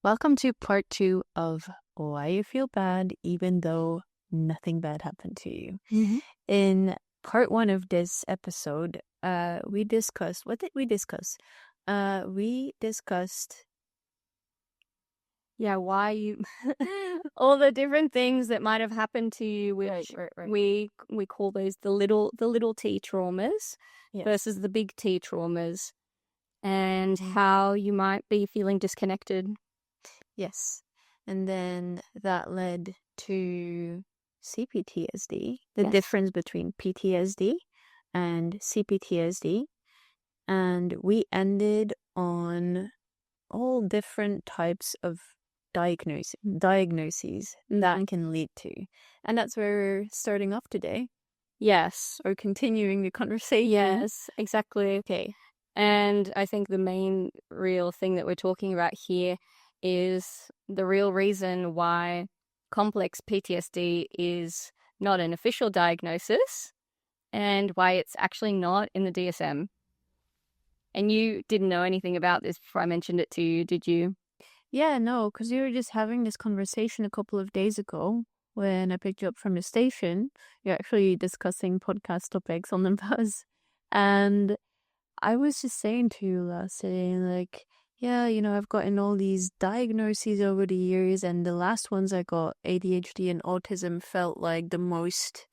Welcome to part 2 of Why You Feel Bad Even Though Nothing Bad Happened to You. In part 1 of this episode, we discussed, what did we discuss? We discussed, why you all the different things that might have happened to you, which Right. we call those the little T traumas Yes. versus the big T traumas, and how you might be feeling disconnected. Yes. And then that led to CPTSD, the Yes. difference between PTSD and CPTSD. And we ended on all different types of diagnoses that can lead to. And that's where we're starting off today, Yes. or continuing the conversation. Yes, exactly. Okay. And I think the main real thing that we're talking about here is the real reason why complex PTSD is not an official diagnosis and why it's actually not in the DSM. And you didn't know anything about this before I mentioned it to you, did you? Yeah, no, because we were just having this conversation a couple of days ago when I picked you up from the station. You're actually discussing podcast topics on the bus. And I was just saying to you last day, like, yeah, I've gotten all these diagnoses over the years, and the last ones I got, ADHD and autism, felt like the most.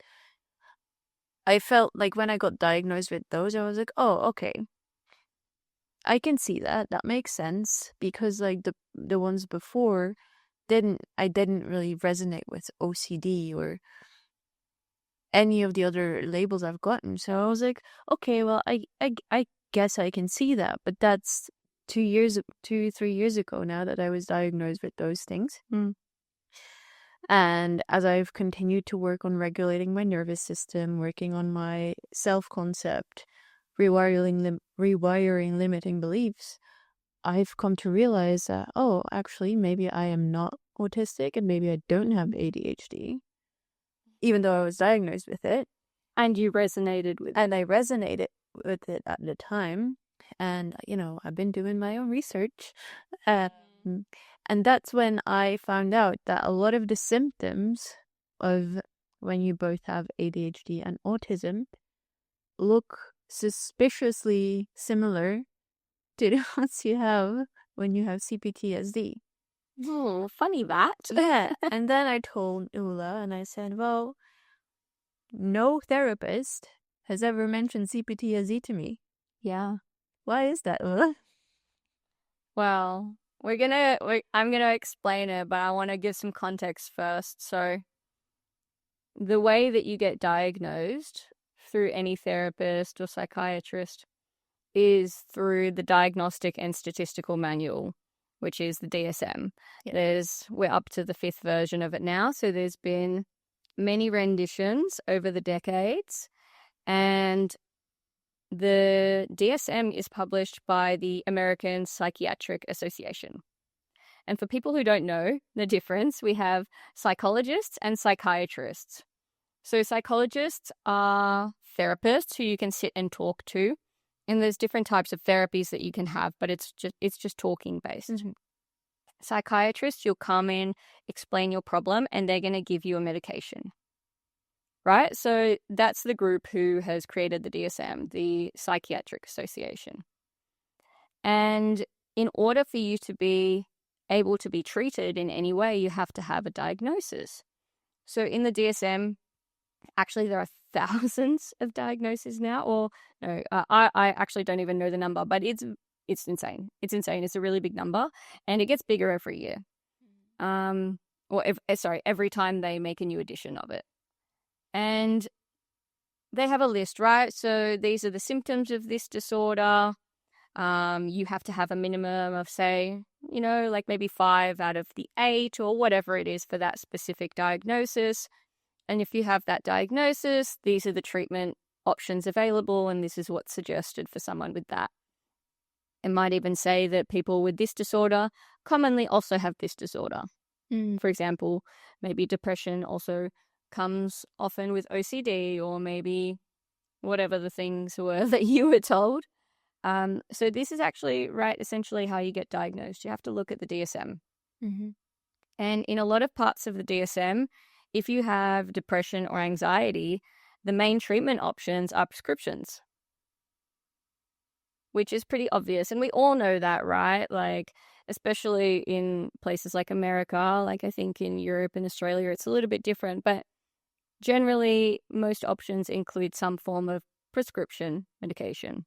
I felt like when I got diagnosed with those, I was like, oh, okay. I can see that. That makes sense, because like the ones before I didn't really resonate with OCD or any of the other labels I've gotten. So I was like, okay, well, I guess I can see that, but that's 3 years ago now that I was diagnosed with those things. And as I've continued to work on regulating my nervous system, working on my self-concept, rewiring limiting beliefs, I've come to realize that, oh, actually, maybe I am not autistic and maybe I don't have ADHD, even though I was diagnosed with it. And you resonated with it. And I resonated with it at the time. And, I've been doing my own research. And that's when I found out that a lot of the symptoms of when you both have ADHD and autism look suspiciously similar to the ones you have when you have CPTSD. Funny that. Yeah. And then I told Ula and I said, well, no therapist has ever mentioned CPTSD to me. Yeah. Why is that, Ula? Well, I'm gonna explain it, but I want to give some context first. So, the way that you get diagnosed through any therapist or psychiatrist is through the Diagnostic and Statistical Manual, which is the DSM. Yeah. We're up to the 5th version of it now, so there's been many renditions over the decades, and the DSM is published by the American Psychiatric Association. And for people who don't know the difference, we have psychologists and psychiatrists. So psychologists are therapists who you can sit and talk to, and there's different types of therapies that you can have, but it's just talking based. Mm-hmm. Psychiatrists, you'll come in, explain your problem, and they're going to give you a medication. Right? So that's the group who has created the DSM, the Psychiatric Association. And in order for you to be able to be treated in any way, you have to have a diagnosis. So in the DSM, actually there are thousands of diagnoses now, or no, I actually don't even know the number, but it's insane. It's insane. It's a really big number, and it gets bigger every year. Every time they make a new edition of it. And they have a list, right? So these are the symptoms of this disorder. You have to have a minimum of, say, like maybe 5 out of the 8 or whatever it is for that specific diagnosis. And if you have that diagnosis, these are the treatment options available, and this is what's suggested for someone with that. It might even say that people with this disorder commonly also have this disorder. For example, maybe depression also comes often with OCD, or maybe whatever the things were that you were told. So this is actually, right, essentially how you get diagnosed. You have to look at the DSM. Mm-hmm. And in a lot of parts of the DSM, if you have depression or anxiety, the main treatment options are prescriptions, which is pretty obvious. And we all know that, right? Like, especially in places like America, like I think in Europe and Australia, it's a little bit different. But generally, most options include some form of prescription medication.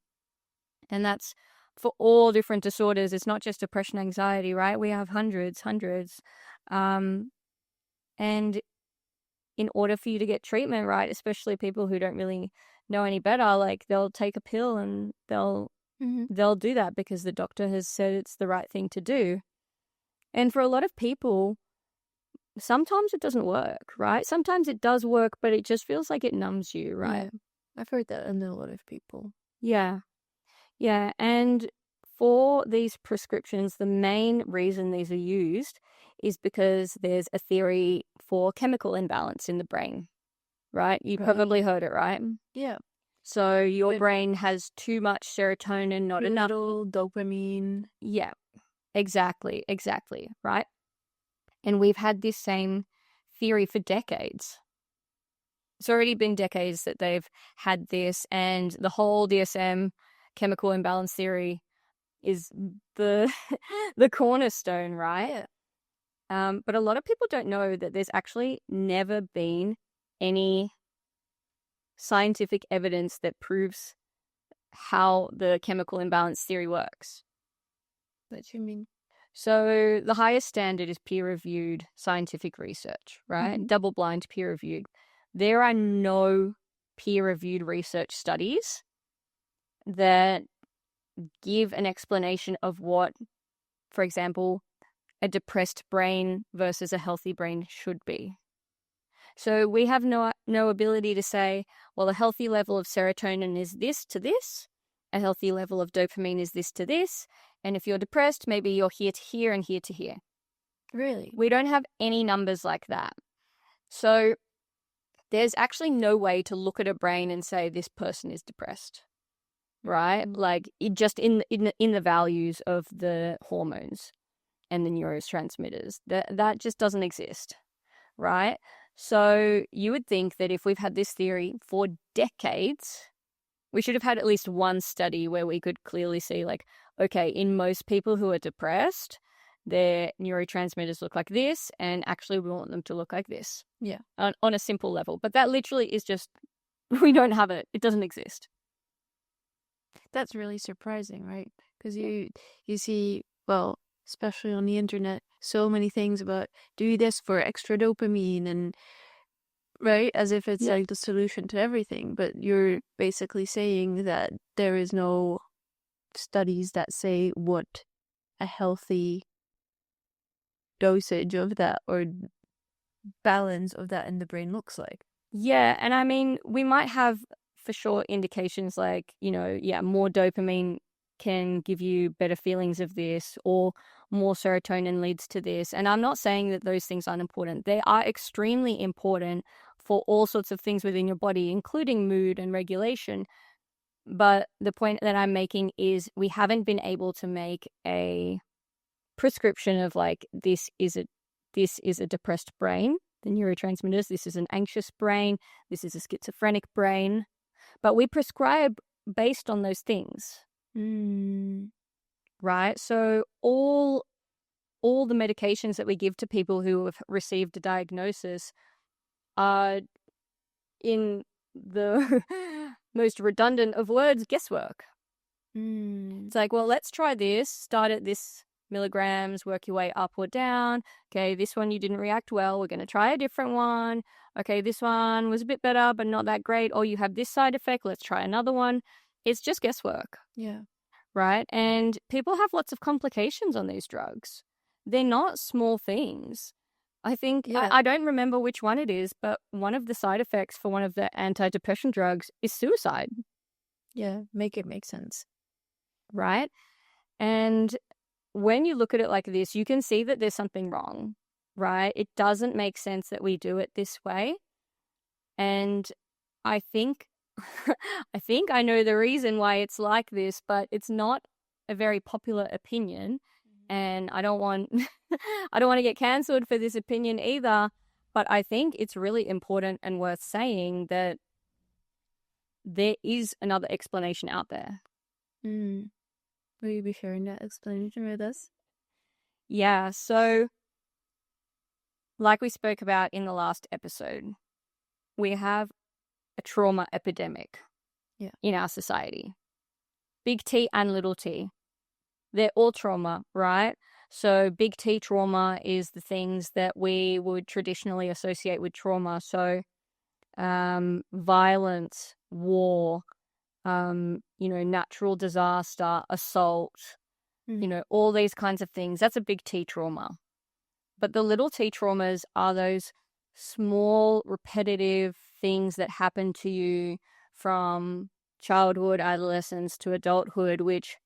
And that's for all different disorders. It's not just depression, anxiety, right? We have hundreds. And in order for you to get treatment, right, especially people who don't really know any better, like they'll take a pill and they'll do that because the doctor has said it's the right thing to do. And for a lot of people, sometimes it doesn't work, right? Sometimes it does work, but it just feels like it numbs you, right? Yeah. I've heard that in a lot of people. Yeah. Yeah. And for these prescriptions, the main reason these are used is because there's a theory for chemical imbalance in the brain, right? You probably heard it, right? Yeah. So your brain has too much serotonin, not enough dopamine. Yeah, exactly, right? And we've had this same theory for decades. It's already been decades that they've had this, and the whole DSM chemical imbalance theory is the the cornerstone, right? But a lot of people don't know that there's actually never been any scientific evidence that proves how the chemical imbalance theory works. What do you mean? So the highest standard is peer-reviewed scientific research, right? Mm-hmm. Double-blind peer-reviewed. There are no peer-reviewed research studies that give an explanation of what, for example, a depressed brain versus a healthy brain should be. So we have no ability to say, well, a healthy level of serotonin is this to this, a healthy level of dopamine is this to this, and if you're depressed, maybe you're here to here and here to here. Really? We don't have any numbers like that. So there's actually no way to look at a brain and say this person is depressed, right? Like just in the values of the hormones and the neurotransmitters. That just doesn't exist, right? So you would think that if we've had this theory for decades, we should have had at least one study where we could clearly see, like, okay, in most people who are depressed, their neurotransmitters look like this, and actually we want them to look like this. Yeah. On a simple level. But that literally is just, we don't have it. It doesn't exist. That's really surprising, right? Because you see, well, especially on the internet, so many things about do this for extra dopamine and right, as if it's like the solution to everything. But you're basically saying that there is no studies that say what a healthy dosage of that or balance of that in the brain looks like. Yeah, and I mean, we might have for sure indications like, more dopamine can give you better feelings of this, or more serotonin leads to this. And I'm not saying that those things aren't important. They are extremely important for all sorts of things within your body, including mood and regulation. But the point that I'm making is we haven't been able to make a prescription of like, this is a depressed brain, the neurotransmitters, this is an anxious brain, this is a schizophrenic brain. But we prescribe based on those things. Right? So all the medications that we give to people who have received a diagnosis are, in the most redundant of words, guesswork. It's like, well, let's try this, start at this milligrams, work your way up or down. Okay, this one you didn't react well, we're going to try a different one. Okay, this one was a bit better but not that great, or you have this side effect, let's try another one. It's just guesswork. Yeah. Right? And people have lots of complications on these drugs. They're not small things. I think, I don't remember which one it is, but one of the side effects for one of the antidepressant drugs is suicide. Yeah, make it make sense. Right? And when you look at it like this, you can see that there's something wrong, right? It doesn't make sense that we do it this way. And I think I know the reason why it's like this, but it's not a very popular opinion. And I don't want I don't want to get cancelled for this opinion either, but I think it's really important and worth saying that there is another explanation out there. Will you be sharing that explanation with us? Yeah, so like we spoke about in the last episode, we have a trauma epidemic in our society. Big T and little t. They're all trauma, right? So big T trauma is the things that we would traditionally associate with trauma. So violence, war, natural disaster, assault, all these kinds of things. That's a big T trauma. But the little T traumas are those small, repetitive things that happen to you from childhood, adolescence to adulthood, which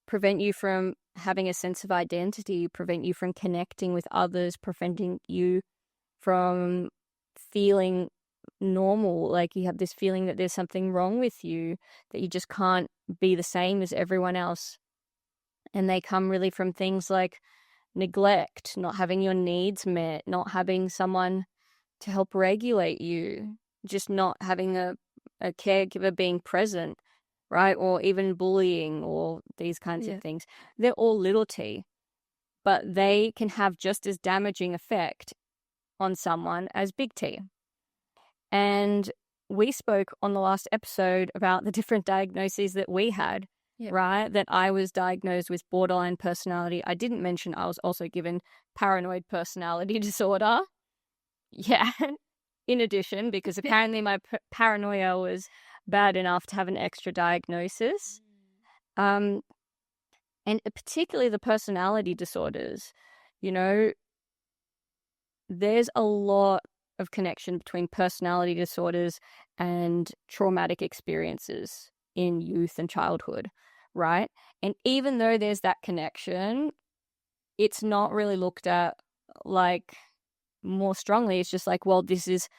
prevent you from having a sense of identity, prevent you from connecting with others, preventing you from feeling normal. Like you have this feeling that there's something wrong with you, that you just can't be the same as everyone else. And they come really from things like neglect, not having your needs met, not having someone to help regulate you, just not having a caregiver being present, right? Or even bullying or these kinds of things. They're all little t, but they can have just as damaging effect on someone as big T. And we spoke on the last episode about the different diagnoses that we had, right? That I was diagnosed with borderline personality. I didn't mention I was also given paranoid personality disorder. Yeah. In addition, because apparently my paranoia was bad enough to have an extra diagnosis. And particularly the personality disorders, there's a lot of connection between personality disorders and traumatic experiences in youth and childhood, right? And even though there's that connection, it's not really looked at like more strongly. It's just like, well, this is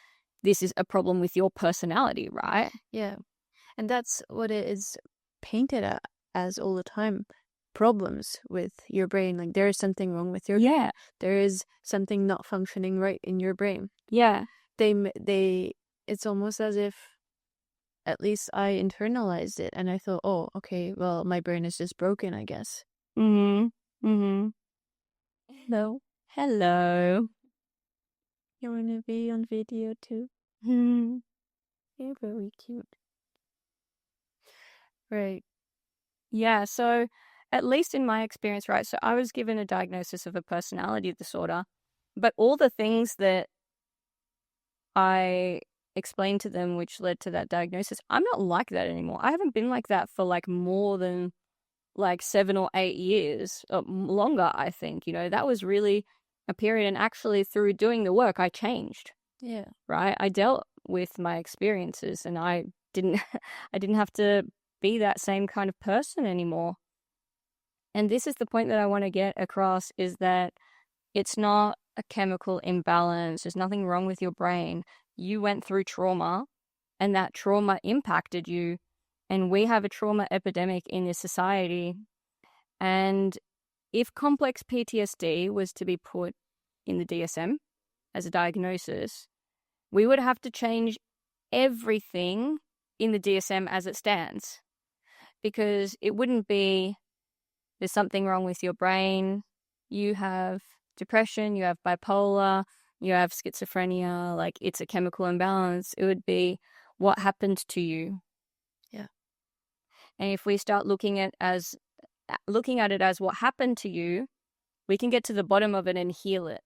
a problem with your personality, right? Yeah. And that's what it is painted as all the time. Problems with your brain. Like there is something wrong with your brain. There is something not functioning right in your brain. Yeah. It's almost as if at least I internalized it and I thought, oh, okay, well, my brain is just broken, I guess. Hello. You want to be on video too? You're very cute. Right. Yeah, so at least in my experience, right, so I was given a diagnosis of a personality disorder, but all the things that I explained to them which led to that diagnosis, I'm not like that anymore. I haven't been like that for like more than like 7 or 8 years, longer, I think. That was really a period, and actually through doing the work, I changed. Yeah. Right? I dealt with my experiences, and I didn't have to be that same kind of person anymore. And this is the point that I want to get across, is that it's not a chemical imbalance. There's nothing wrong with your brain. You went through trauma, and that trauma impacted you. And we have a trauma epidemic in this society. And if complex PTSD was to be put in the DSM as a diagnosis, we would have to change everything in the DSM as it stands, because it wouldn't be there's something wrong with your brain, you have depression, you have bipolar, you have schizophrenia, like it's a chemical imbalance. It would be what happened to you. Yeah. And if we start looking at it as what happened to you, we can get to the bottom of it and heal it.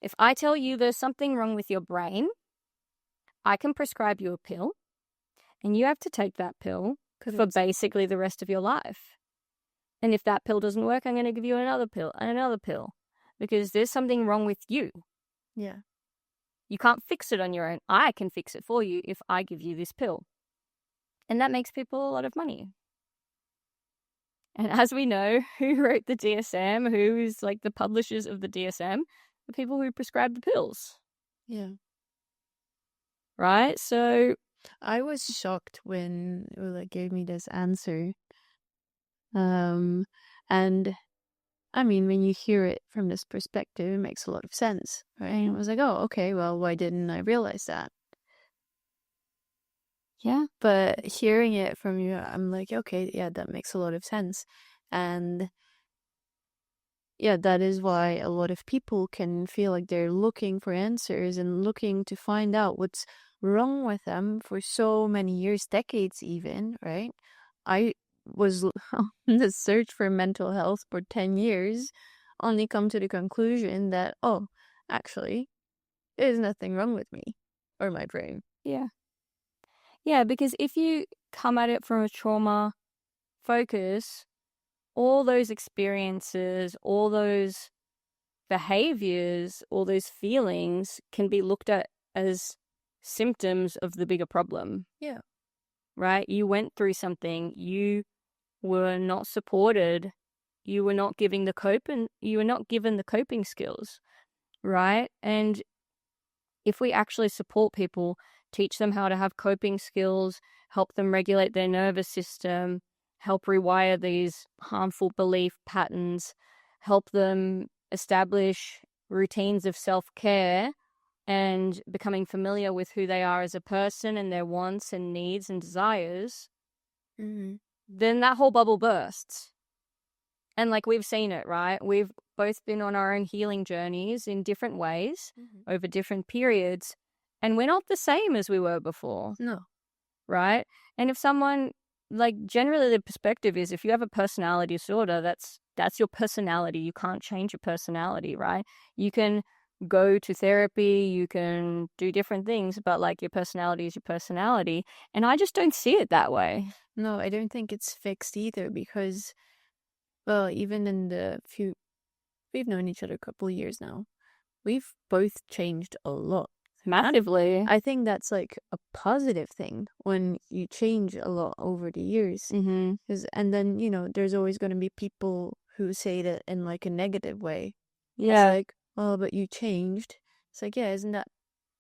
If I tell you there's something wrong with your brain, I can prescribe you a pill, and you have to take that pill for basically the rest of your life. And if that pill doesn't work, I'm going to give you another pill and another pill, because there's something wrong with you. Yeah. You can't fix it on your own. I can fix it for you if I give you this pill. And that makes people a lot of money. And as we know, who wrote the DSM, who is like the publishers of the DSM, the people who prescribe the pills. Yeah. Right? So I was shocked when Ula gave me this answer. And I mean, when you hear it from this perspective, it makes a lot of sense, right? And I was like, oh, okay, well, why didn't I realize that? Yeah. But hearing it from you, I'm like, okay, yeah, that makes a lot of sense. And yeah, that is why a lot of people can feel like they're looking for answers and looking to find out what's wrong with them for so many years, decades even, right? I was on the search for mental health for 10 years, only come to the conclusion that, oh, actually, there's nothing wrong with me or my brain. Yeah. Yeah, because if you come at it from a trauma focus, all those experiences, all those behaviors, all those feelings can be looked at as symptoms of the bigger problem. Yeah. Right? You went through something, you were not supported, you were not given the coping skills, right? And if we actually support people, teach them how to have coping skills, help them regulate their nervous system, help rewire these harmful belief patterns, help them establish routines of self-care and becoming familiar with who they are as a person and their wants and needs and desires, then that whole bubble bursts. And like we've seen it, right? We've both been on our own healing journeys in different ways over different periods. And we're not the same as we were before. No. Right? And if someone, like generally the perspective is if you have a personality disorder, that's your personality. You can't change your personality, right? You can go to therapy, you can do different things, but like your personality is your personality. And I just don't see it that way. No, I don't think it's fixed either because, well, even in we've known each other a couple of years now, we've both changed a lot. Massively. I think that's like a positive thing when you change a lot over the years. Mm-hmm. And then, there's always going to be people who say that in like a negative way. Yeah. It's like, oh, but you changed. It's like, yeah, isn't that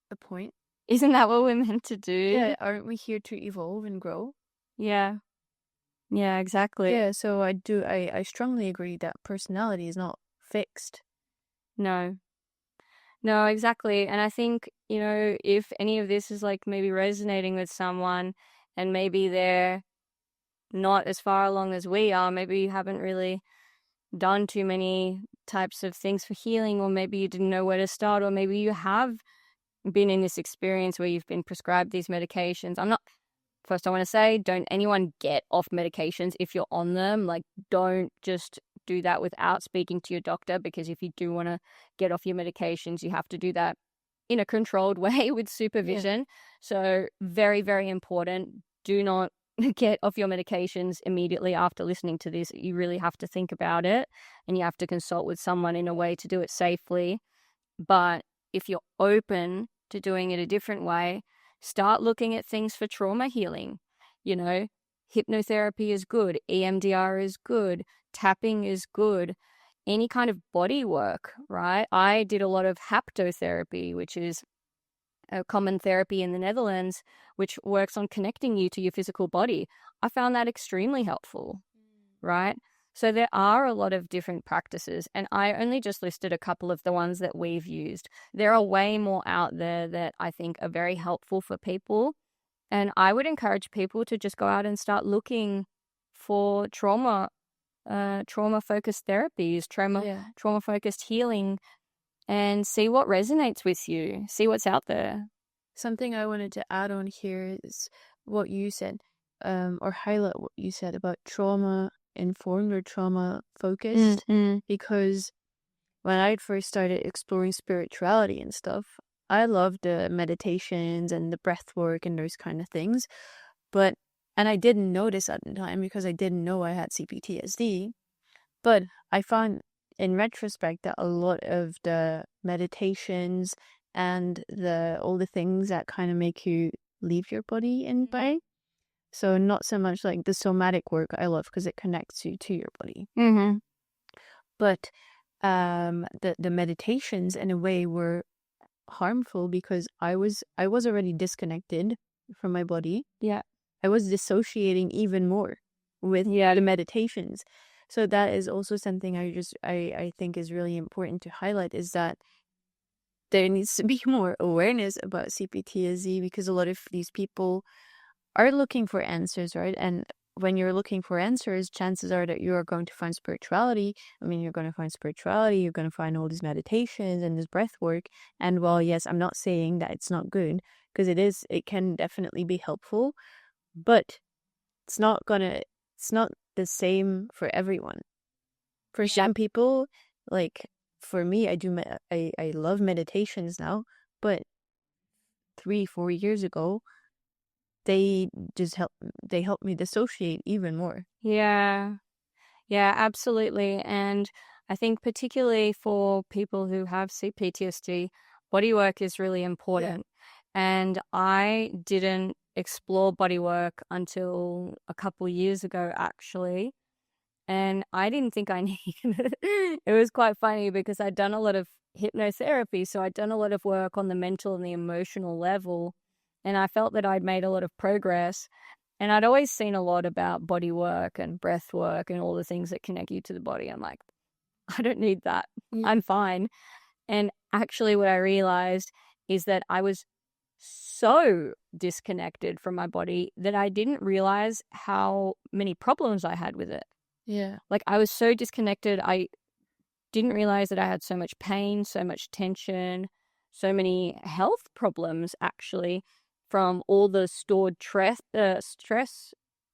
the point? Isn't that what we're meant to do? Yeah, aren't we here to evolve and grow? Yeah. Yeah, exactly. Yeah, so I strongly agree that personality is not fixed. No, exactly. And I think, if any of this is like maybe resonating with someone and maybe they're not as far along as we are, maybe you haven't really done too many types of things for healing, or maybe you didn't know where to start, or maybe you have been in this experience where you've been prescribed these medications. First, I want to say, don't anyone get off medications if you're on them. Like, don't just do that without speaking to your doctor, because if you do want to get off your medications, you have to do that in a controlled way with supervision. Yeah. So very, very important. Do not get off your medications immediately after listening to this. You really have to think about it, and you have to consult with someone in a way to do it safely. But if you're open to doing it a different way, start looking at things for trauma healing. Hypnotherapy is good. EMDR is good. Tapping is good. Any kind of body work, right? I did a lot of haptotherapy, which is a common therapy in the Netherlands, which works on connecting you to your physical body. I found that extremely helpful, right? So there are a lot of different practices, and I only just listed a couple of the ones that we've used. There are way more out there that I think are very helpful for people, and I would encourage people to just go out and start looking for trauma-focused therapies, trauma-focused healing, and see what resonates with you, see what's out there. Something I wanted to add on here is what you said, or highlight what you said about trauma-informed or trauma-focused, because when I first started exploring spirituality and stuff, I loved the meditations and the breath work and those kind of things, and I didn't notice at the time because I didn't know I had CPTSD, but I found in retrospect that a lot of the meditations and all the things that kind of make you leave your body in body. So not so much like the somatic work I love because it connects you to your body. Mm-hmm. But the meditations in a way were harmful because I was already disconnected from my body. Yeah. I was dissociating even more with the meditations. So that is also something I think is really important to highlight, is that there needs to be more awareness about CPTSD, because a lot of these people are looking for answers, right? And when you're looking for answers, chances are that you are going to find spirituality. I mean, you're going to find spirituality, you're going to find all these meditations and this breath work. And while, yes, I'm not saying that it's not good, because it can definitely be helpful, but it's not the same for everyone. For some people, like for me, I love meditations now, but 3-4 years ago, they helped me dissociate even more. Yeah. Yeah, absolutely. And I think particularly for people who have CPTSD, bodywork is really important. And I didn't explore bodywork until a couple years ago, actually. And I didn't think I needed it. It was quite funny because I'd done a lot of hypnotherapy. So I'd done a lot of work on the mental and the emotional level. And I felt that I'd made a lot of progress. And I'd always seen a lot about body work and breath work and all the things that connect you to the body. I'm like, I don't need that. I'm fine. And actually, what I realized is that I was so disconnected from my body that I didn't realize how many problems I had with it. Yeah. Like, I was so disconnected. I didn't realize that I had so much pain, so much tension, so many health problems, actually, from all the stored stress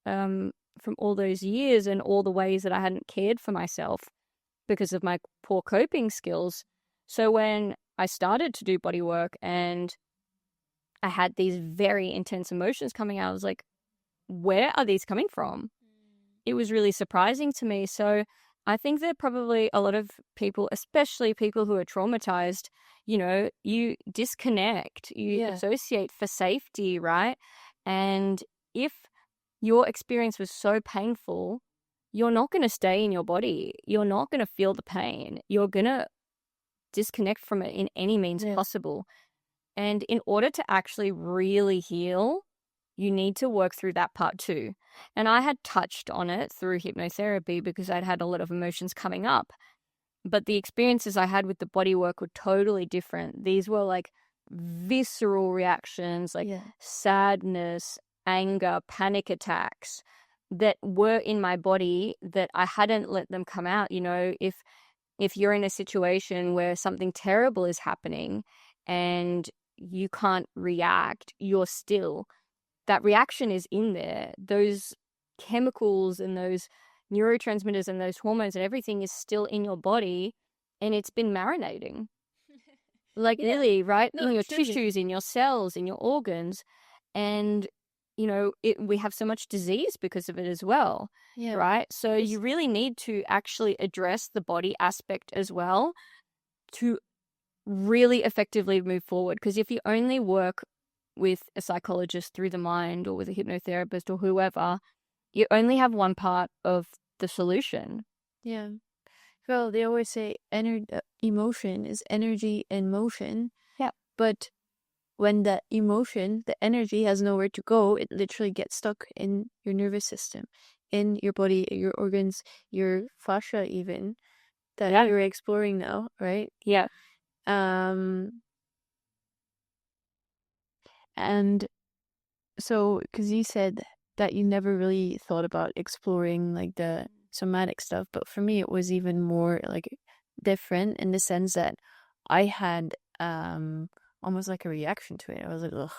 from all those years and all the ways that I hadn't cared for myself because of my poor coping skills. So when I started to do body work and I had these very intense emotions coming out, I was like, where are these coming from? It was really surprising to me. So I think that probably a lot of people, especially people who are traumatized, you disconnect, you associate for safety, right? And if your experience was so painful, you're not going to stay in your body. You're not going to feel the pain. You're going to disconnect from it in any means possible. And in order to actually really heal, you need to work through that part too. And I had touched on it through hypnotherapy because I'd had a lot of emotions coming up. But the experiences I had with the body work were totally different. These were like visceral reactions, like sadness, anger, panic attacks that were in my body that I hadn't let them come out. If you're in a situation where something terrible is happening and you can't react, you're still. That reaction is in there. Those chemicals and those neurotransmitters and those hormones and everything is still in your body, and it's been marinating. Like really, right? In your tissues, in your cells, in your organs. And, we have so much disease because of it as well, right? So you really need to actually address the body aspect as well to really effectively move forward. Because if you only work with a psychologist through the mind or with a hypnotherapist or whoever, you only have one part of the solution. Yeah. Well, they always say emotion is energy in motion. Yeah. But when the energy has nowhere to go, it literally gets stuck in your nervous system, in your body, your organs, your fascia even, that you're exploring now, right? Yeah. And so, because you said that you never really thought about exploring like the somatic stuff, but for me it was even more like different in the sense that I had almost like a reaction to it. I was like, ugh.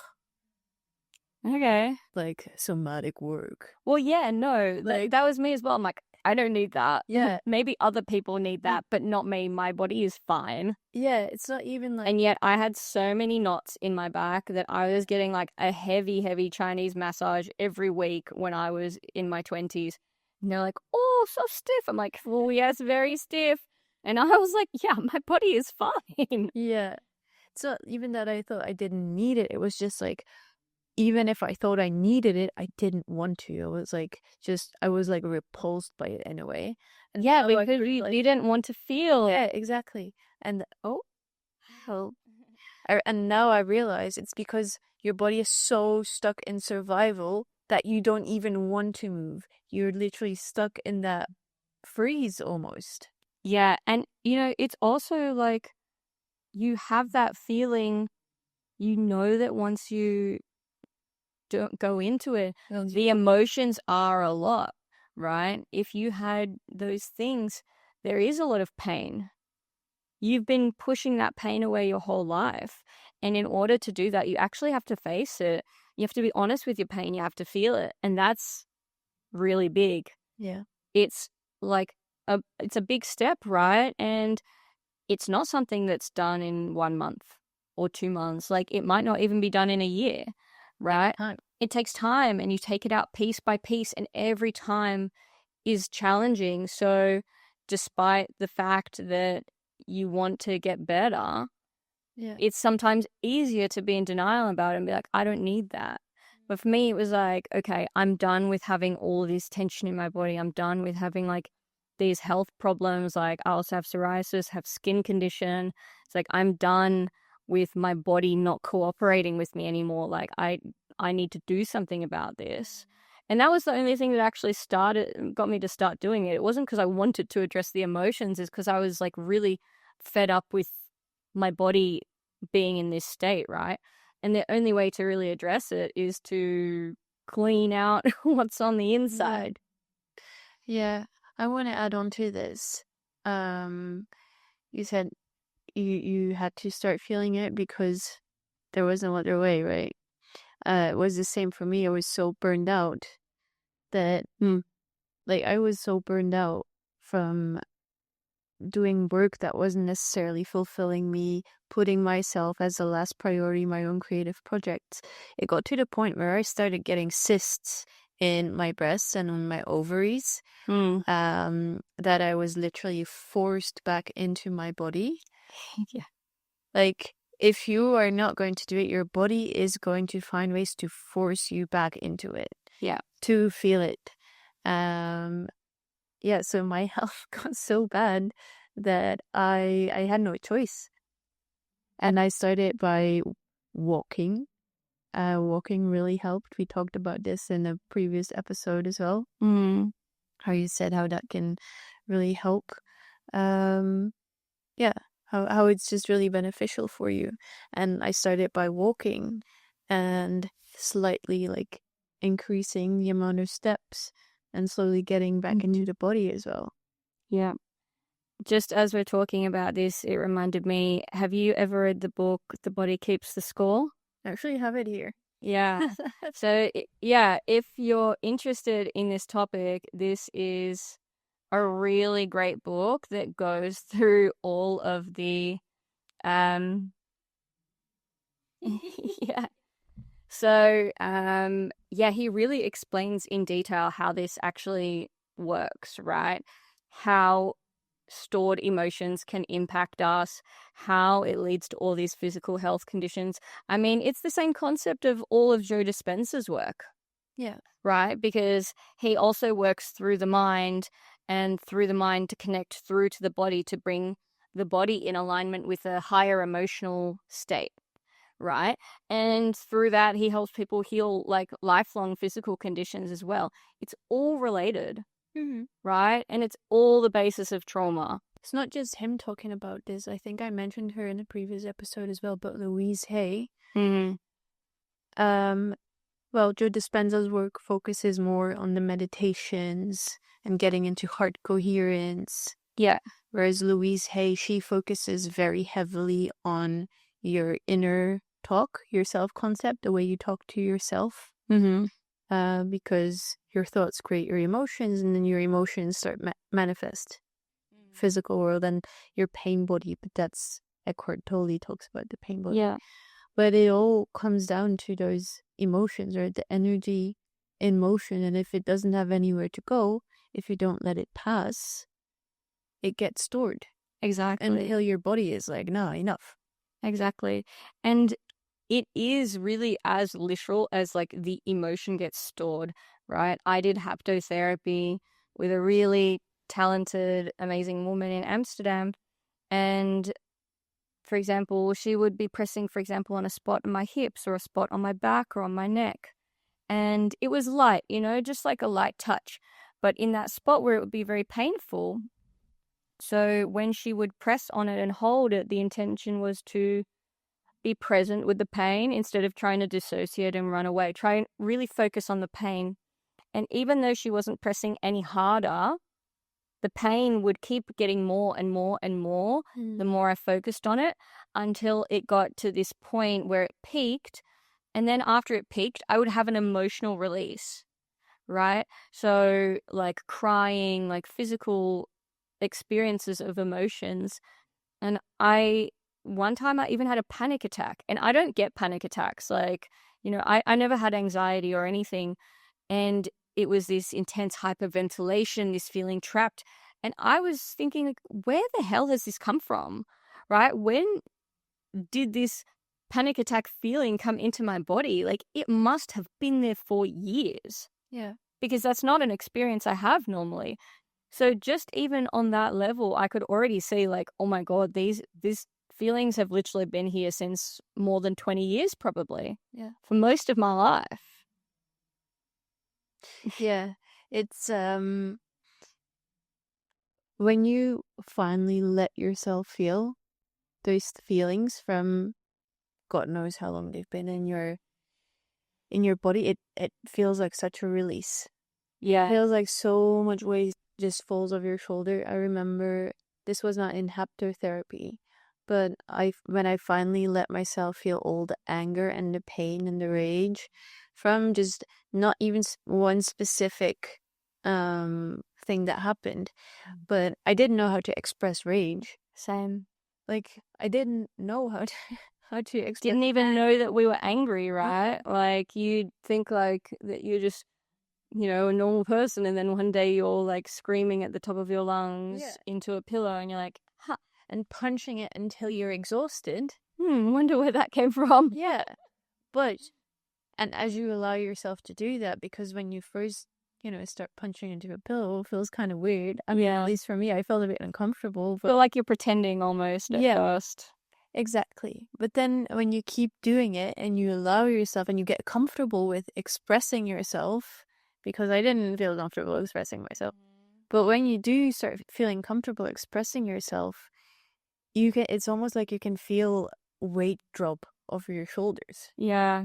Okay. Like somatic work. Well, yeah, no, that was me as well. I'm like, I don't need that. Yeah. Maybe other people need that, but not me. My body is fine. Yeah, it's not even like... And yet I had so many knots in my back that I was getting like a heavy, heavy Chinese massage every week when I was in my 20s. And they're like, oh, so stiff. I'm like, well, yes, very stiff. And I was like, yeah, my body is fine. Yeah. So even that I thought I didn't need it, it was just like, even if I thought I needed it, I didn't want to. I was like repulsed by it in a way. And yeah, because you didn't want to feel. Yeah, exactly. And and now I realize it's because your body is so stuck in survival that you don't even want to move. You're literally stuck in that freeze almost. Yeah. And, it's also like you have that feeling, that once you don't go into it, the emotions are a lot, right? If you had those things, there is a lot of pain. You've been pushing that pain away your whole life. And in order to do that, you actually have to face it. You have to be honest with your pain. You have to feel it. And that's really big. Yeah. It's like it's a big step, right? And it's not something that's done in 1 month or 2 months. Like, it might not even be done in a year, right? It takes time, and you take it out piece by piece, and every time is challenging. So despite the fact that you want to get better, it's sometimes easier to be in denial about it and be like, I don't need that. But for me, it was like, okay, I'm done with having all this tension in my body. I'm done with having like these health problems. Like, I also have psoriasis, have skin condition. It's like, I'm done with my body not cooperating with me anymore. Like, I need to do something about this. And that was the only thing that actually got me to start doing it. It wasn't because I wanted to address the emotions, it's because I was like really fed up with my body being in this state, right? And the only way to really address it is to clean out what's on the inside. Yeah. I want to add on to this. You said you had to start feeling it because there was no other way, right? It was the same for me. I was so burned out that like I was so burned out from doing work that wasn't necessarily fulfilling me, putting myself as the last priority, my own creative projects. It got to the point where I started getting cysts in my breasts and on my ovaries, that I was literally forced back into my body. Yeah. Like, if you are not going to do it, your body is going to find ways to force you back into it. Yeah. To feel it. Yeah, so my health got so bad that I had no choice. And I started by walking. Walking really helped. We talked about this in a previous episode as well. How you said how that can really help. Yeah, how it's just really beneficial for you. And I started by walking and slightly like increasing the amount of steps and slowly getting back into the body as well. Yeah. Just as we're talking about this, it reminded me, have you ever read the book, The Body Keeps the Score? I actually have it here. Yeah. So, if you're interested in this topic, this is a really great book that goes through all of the, yeah. So, he really explains in detail how this actually works, right? How stored emotions can impact us, how it leads to all these physical health conditions. I mean, it's the same concept of all of Joe Dispenza's work. Yeah. Right? Because he also works through the mind, and through the mind to connect through to the body, to bring the body in alignment with a higher emotional state. Right? And through that, he helps people heal like lifelong physical conditions as well. It's all related. Right? And it's all the basis of trauma. It's not just him talking about this. I think I mentioned her in a previous episode as well, but Louise Hay. Well, Joe Dispenza's work focuses more on the meditations and getting into heart coherence. Yeah. Whereas Louise Hay, she focuses very heavily on your inner talk, your self-concept, the way you talk to yourself. Because your thoughts create your emotions, and then your emotions start manifest physical world and your pain body. But that's Eckhart Tolle talks about the pain body. Yeah. But it all comes down to those emotions, or the energy in motion. And if it doesn't have anywhere to go, if you don't let it pass, it gets stored. Exactly. Until your body is like, no, enough. Exactly. And it is really as literal as like the emotion gets stored, right? I did haptotherapy with a really talented, amazing woman in Amsterdam. And for example, she would be pressing, for example, on a spot on my hips or a spot on my back or on my neck. And it was light, just like a light touch. but in that spot where it would be very painful. So when she would press on it and hold it, the intention was to be present with the pain instead of trying to dissociate and run away. Try and really focus on the pain. And even though she wasn't pressing any harder, the pain would keep getting more and more and more the more I focused on it, until it got to this point where it peaked. And then after it peaked, I would have an emotional release, right? So like crying, like physical experiences of emotions. And one time I even had a panic attack, and I don't get panic attacks. Like, I never had anxiety or anything. And it was this intense hyperventilation, this feeling trapped. And I was thinking, like, where the hell has this come from? Right? When did this panic attack feeling come into my body? Like, it must have been there for years. Yeah. Because that's not an experience I have normally. So just even on that level, I could already see, like, oh my God, these feelings have literally been here since more than 20 years, probably. Yeah. For most of my life. Yeah. It's when you finally let yourself feel those feelings from God knows how long they've been in your body, it feels like such a release. Yeah. It feels like so much weight just falls off your shoulder. I remember this was not in haptotherapy, but when I finally let myself feel all the anger and the pain and the rage from just not even one specific thing that happened, but I didn't know how to express rage. Same. Like, I didn't know how to express. Didn't even know that we were angry, right? Like, you'd think like that you're just, a normal person, and then one day you're like screaming at the top of your lungs into a pillow, and you're like, huh, and punching it until you're exhausted. Wonder where that came from. Yeah. And as you allow yourself to do that, because when you first, start punching into a pillow, it feels kind of weird. I mean, at least for me, I felt a bit uncomfortable. Feel like you're pretending almost at first. Exactly. But then when you keep doing it and you allow yourself and you get comfortable with expressing yourself, because I didn't feel comfortable expressing myself. But when you do start feeling comfortable expressing yourself, it's almost like you can feel weight drop off your shoulders. Yeah.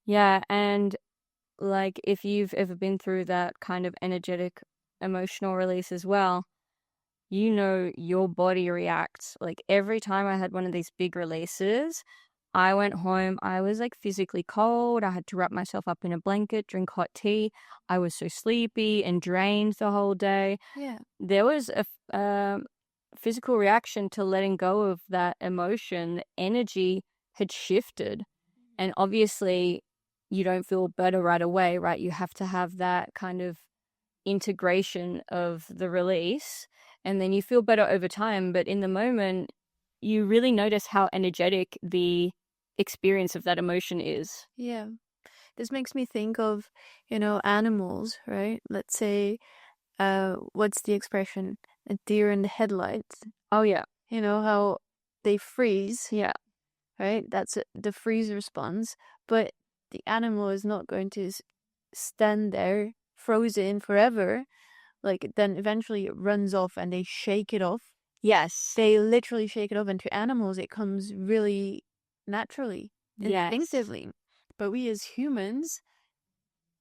Yeah. And like, if you've ever been through that kind of energetic emotional release as well, your body reacts. Like, every time I had one of these big releases, I went home, I was like physically cold. I had to wrap myself up in a blanket, drink hot tea. I was so sleepy and drained the whole day. Yeah. There was a physical reaction to letting go of that emotion. The energy had shifted. And obviously, you don't feel better right away, right? You have to have that kind of integration of the release, and then you feel better over time. But in the moment, you really notice how energetic the experience of that emotion is. Yeah. This makes me think of, animals, right? Let's say, what's the expression? A deer in the headlights. Oh, yeah. How they freeze. Yeah. Right? That's the freeze response. But the animal is not going to stand there frozen forever. Like, then eventually it runs off and they shake it off. Yes. They literally shake it off. And to animals, it comes really naturally, instinctively. But we as humans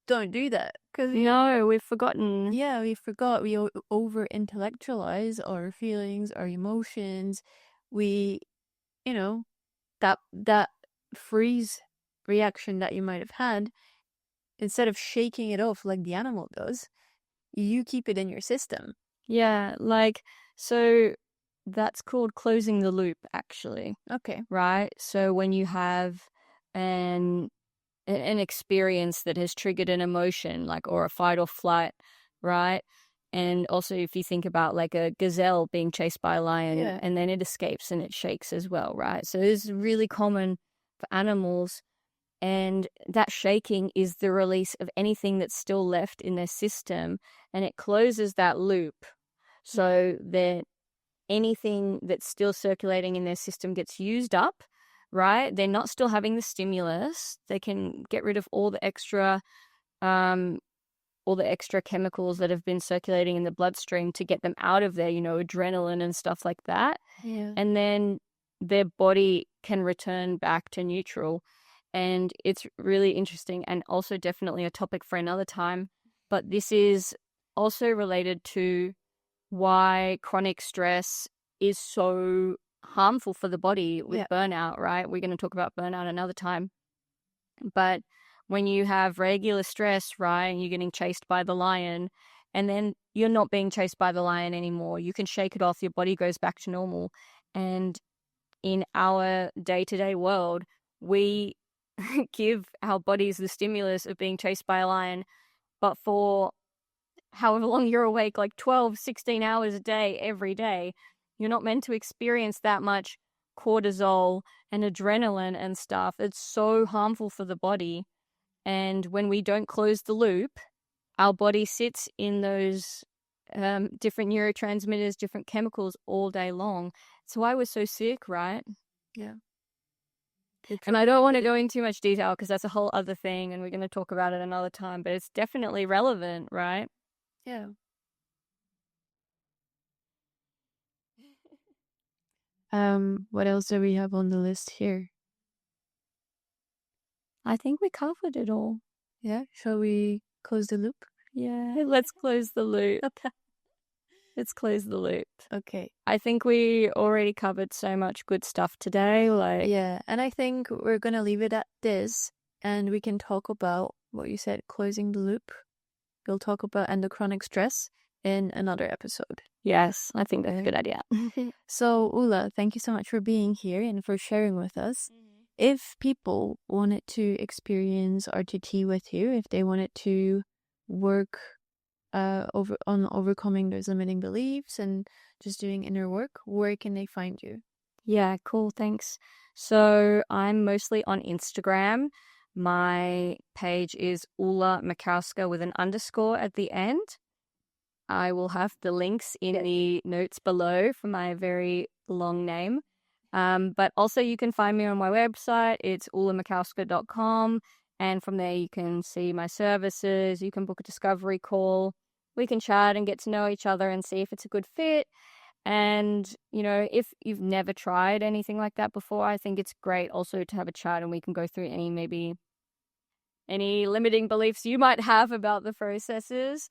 don't do that. No, we've forgotten. Yeah, we forgot. We over intellectualize our feelings, our emotions. We, that freeze reaction that you might have had, instead of shaking it off like the animal does, you keep it in your system. Yeah, like, so that's called closing the loop, actually. Okay. Right? So when you have an experience that has triggered an emotion, like, or a fight or flight, right? And also, if you think about like a gazelle being chased by a lion, and then it escapes and it shakes as well, right? So this is really common for animals. And that shaking is the release of anything that's still left in their system, and it closes that loop so that anything that's still circulating in their system gets used up, right? They're not still having the stimulus. They can get rid of all the extra all the extra chemicals that have been circulating in the bloodstream to get them out of there, adrenaline and stuff like that. Yeah. And then their body can return back to neutral. And it's really interesting and also definitely a topic for another time. But this is also related to why chronic stress is so harmful for the body with burnout, right? We're going to talk about burnout another time. But when you have regular stress, right, and you're getting chased by the lion, and then you're not being chased by the lion anymore, you can shake it off, your body goes back to normal. And in our day-to-day world, we give our bodies the stimulus of being chased by a lion, but for however long you're awake, like 12, 16 hours a day, every day, you're not meant to experience that much cortisol and adrenaline and stuff. It's so harmful for the body. And when we don't close the loop, our body sits in those different neurotransmitters, different chemicals all day long. That's why we're so sick, right? Yeah. And I don't want to go into too much detail because that's a whole other thing and we're going to talk about it another time, but it's definitely relevant, right? Yeah. What else do we have on the list here? I think we covered it all. Yeah. Shall we close the loop? Yeah, let's close the loop. Let's close the loop. Okay. I think we already covered so much good stuff today. Yeah, and I think we're gonna leave it at this, and we can talk about what you said, closing the loop. We'll talk about endochronic stress in another episode. Yes, I think that's a good idea. So, Ula, thank you so much for being here and for sharing with us. If people wanted to experience RTT with you, if they wanted to work on overcoming those limiting beliefs and just doing inner work, where can they find you? Yeah, cool, thanks. So I'm mostly on Instagram. My page is Ula Makowska with an underscore at the end. I will have the links in the notes below for my very long name. But also you can find me on my website. It's ulamakowska.com. And from there you can see my services. You can book a discovery call. We can chat and get to know each other and see if it's a good fit. And, if you've never tried anything like that before, I think it's great also to have a chat and we can go through any limiting beliefs you might have about the processes.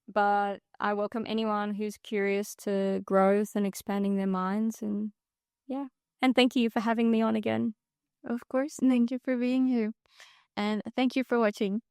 But I welcome anyone who's curious to growth and expanding their minds. And yeah. And thank you for having me on again. Of course. Thank you for being here. And thank you for watching.